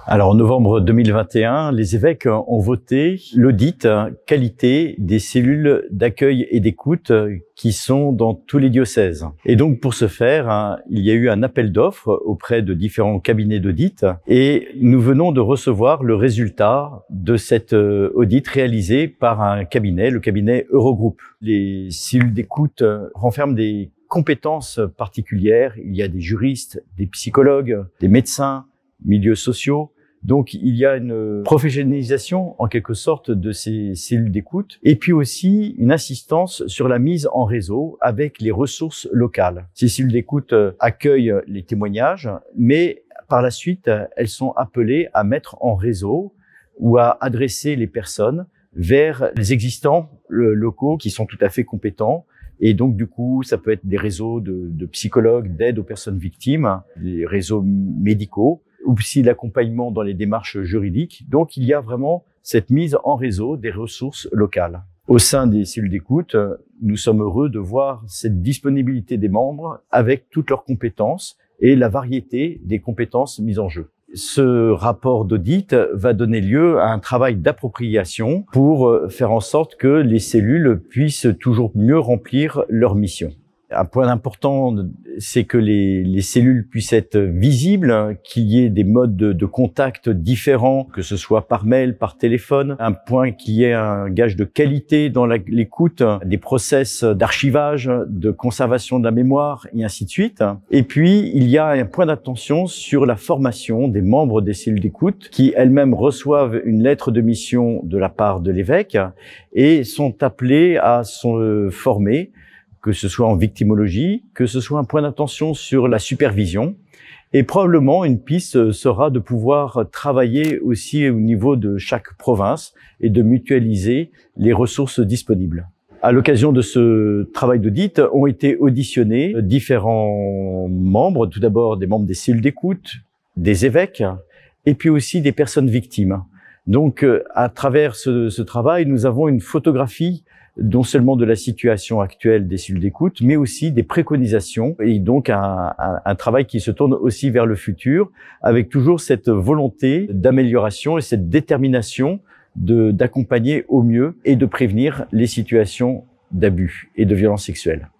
Alors, en novembre 2021, les évêques ont voté l'audit qualité des cellules d'accueil et d'écoute qui sont dans tous les diocèses. Et donc, pour ce faire, il y a eu un appel d'offres auprès de différents cabinets d'audit et nous venons de recevoir le résultat de cet audit réalisé par un cabinet, le cabinet Eurogroupe. Les cellules d'écoute renferment des compétences particulières. Il y a des juristes, des psychologues, des médecins, milieux sociaux. Donc, il y a une professionnalisation, en quelque sorte, de ces cellules d'écoute, et puis aussi une insistance sur la mise en réseau avec les ressources locales. Ces cellules d'écoute accueillent les témoignages, mais par la suite, elles sont appelées à mettre en réseau ou à adresser les personnes vers les existants locaux qui sont tout à fait compétents. Et donc, du coup, ça peut être des réseaux de psychologues, d'aide aux personnes victimes, des réseaux médicaux, ou aussi l'accompagnement dans les démarches juridiques. Donc, il y a vraiment cette mise en réseau des ressources locales. Au sein des cellules d'écoute, nous sommes heureux de voir cette disponibilité des membres avec toutes leurs compétences et la variété des compétences mises en jeu. Ce rapport d'audit va donner lieu à un travail d'appropriation pour faire en sorte que les cellules puissent toujours mieux remplir leur mission. Un point important, c'est que les cellules puissent être visibles, qu'il y ait des modes de contact différents, que ce soit par mail, par téléphone. Un point qu'il y ait un gage de qualité dans l'écoute, des process d'archivage, de conservation de la mémoire, et ainsi de suite. Et puis, il y a un point d'attention sur la formation des membres des cellules d'écoute, qui elles-mêmes reçoivent une lettre de mission de la part de l'évêque et sont appelés à se former, que ce soit en victimologie, que ce soit un point d'attention sur la supervision. Et probablement, une piste sera de pouvoir travailler aussi au niveau de chaque province et de mutualiser les ressources disponibles. À l'occasion de ce travail d'audit, ont été auditionnés différents membres, tout d'abord des membres des cellules d'écoute, des évêques, et puis aussi des personnes victimes. Donc, à travers ce travail, nous avons une photographie non seulement de la situation actuelle des cellules d'écoute, mais aussi des préconisations et donc un travail qui se tourne aussi vers le futur avec toujours cette volonté d'amélioration et cette détermination d'accompagner au mieux et de prévenir les situations d'abus et de violences sexuelles.